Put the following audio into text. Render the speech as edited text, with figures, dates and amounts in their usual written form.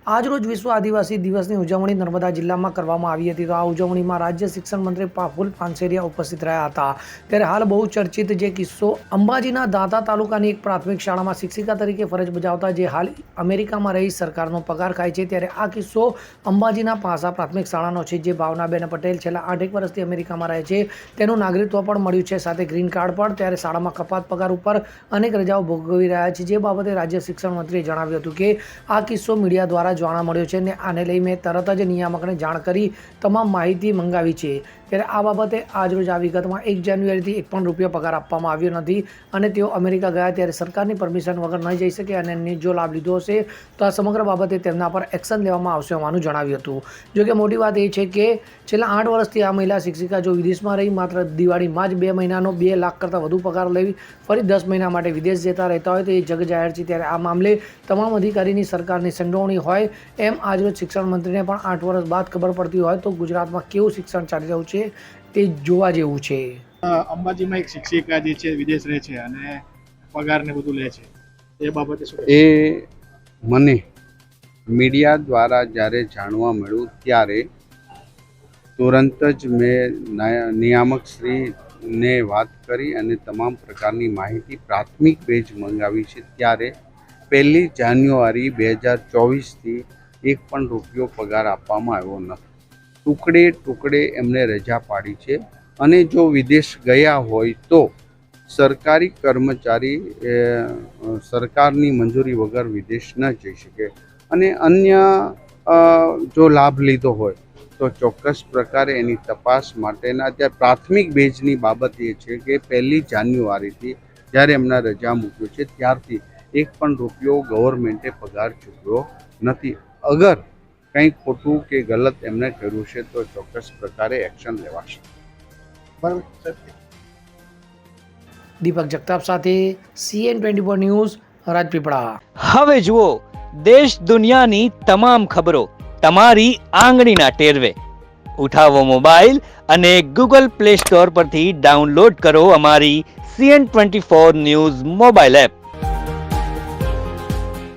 આજરોજ વિશ્વ આદિવાસી દિવસની ઉજવણી નર્મદા જિલ્લામાં કરવામાં આવી હતી. તો આ ઉજવણીમાં રાજ્ય શિક્ષણ મંત્રી પ્રફુલ પાનસેરિયા ઉપસ્થિત રહ્યા હતા. ત્યારે હાલ બહુ ચર્ચિત જે કિસ્સો અંબાજીના દાંતા તાલુકાની એક પ્રાથમિક શાળામાં શિક્ષિકા તરીકે ફરજ બજાવતા જે હાલ અમેરિકામાં રહી સરકારનો પગાર ખાય છે. ત્યારે આ કિસ્સો અંબાજીના પાસા પ્રાથમિક શાળાનો છે, જે ભાવનાબેન પટેલ છેલ્લા 8 વર્ષથી અમેરિકામાં રહે છે. તેનું નાગરિકત્વ પણ મળ્યું છે, સાથે ગ્રીન કાર્ડ પણ. ત્યારે શાળામાં કપાત પગાર ઉપર અનેક રજાઓ ભોગવી રહ્યા છે, જે બાબતે રાજ્ય શિક્ષણ મંત્રીએ જણાવ્યું હતું કે આ કિસ્સો મીડિયા દ્વારા જાણવા મળ્યો છે અને આને લઈ મેં તરત જ નિયામકને જાણ કરી તમામ માહિતી મંગાવી છે. ત્યારે આ બાબતે આજરોજ આ વિગતમાં 1 જાન્યુઆરીથી 1 પણ રૂપિયો પગાર આપવામાં આવ્યો નથી અને તેઓ અમેરિકા ગયા ત્યારે સરકારની પરમિશન વગર નહીં જઈ શકે અને જો લાભ લીધો હશે તો આ સમગ્ર બાબતે તેમના પર એક્શન લેવામાં આવશે હોવાનું જણાવ્યું હતું. જોકે મોટી વાત એ છે કે છેલ્લા 8 વર્ષથી આ મહિલા શિક્ષિકા જો વિદેશમાં રહી માત્ર દિવાળીમાં જ 2 મહિનાનો 2 લાખ કરતાં વધુ પગાર લેવી ફરી 10 મહિના માટે વિદેશ જતા રહેતા હોય તો એ જગ જાહેર છે. ત્યારે આ મામલે તમામ અધિકારીની સરકારની સંડોવણી હોય એમ આજરોજ શિક્ષણ મંત્રીને પણ 8 વર્ષ બાદ ખબર પડતી હોય તો ગુજરાતમાં કેવું શિક્ષણ ચાલી રહ્યું છે તે જોવા જેવું છે. અંબાજીમાં એક શિક્ષિકા જે છે વિદેશ રહે છે અને પગાર ને બધું લે છે, એ બાબતે શું? એ મને મીડિયા દ્વારા જ્યારે જાણવા મળ્યું ત્યારે તુરંત જ મેં નિયામક શ્રીને વાત કરી અને તમામ પ્રકારની માહિતી પ્રાથમિક બેઝ મંગાવી છે. ત્યારે 1 જાન્યુઆરી 2024થી 1 પણ રૂપિયો પગાર આપવામાં આવ્યો નથી. ટુકડે એમને રજા પાડી છે અને જો વિદેશ ગયા હોય તો સરકારી કર્મચારી સરકારની મંજૂરી વગર વિદેશ ન જઈ શકે અને અન્ય જો લાભ લીધો હોય તો ચોક્કસ પ્રકારે એની તપાસ માટેના ત્યાં પ્રાથમિક બેઝની બાબત એ છે કે 1 જાન્યુઆરીથી જ્યારે એમના રજા મૂક્યો છે ત્યારથી 1 પણ રૂપિયો ગવર્મેન્ટે પગાર ચૂકવ્યો નથી. અગર કંઈ ખોટું કે ગલત એમને કર્યું છે તો ચોક્કસ પ્રકારે એક્શન લેવાશે. દીપક જગતાપ સાથે CN24 ન્યૂઝ રાજપીપળા. હવે જુઓ દેશ દુનિયાની તમામ ખબરો તમારી આંગળીના ટેરવે. ઉઠાવો મોબાઈલ અને Google Play Store પરથી ડાઉનલોડ કરો અમારી CN24 ન્યૂઝ મોબાઈલ એપ.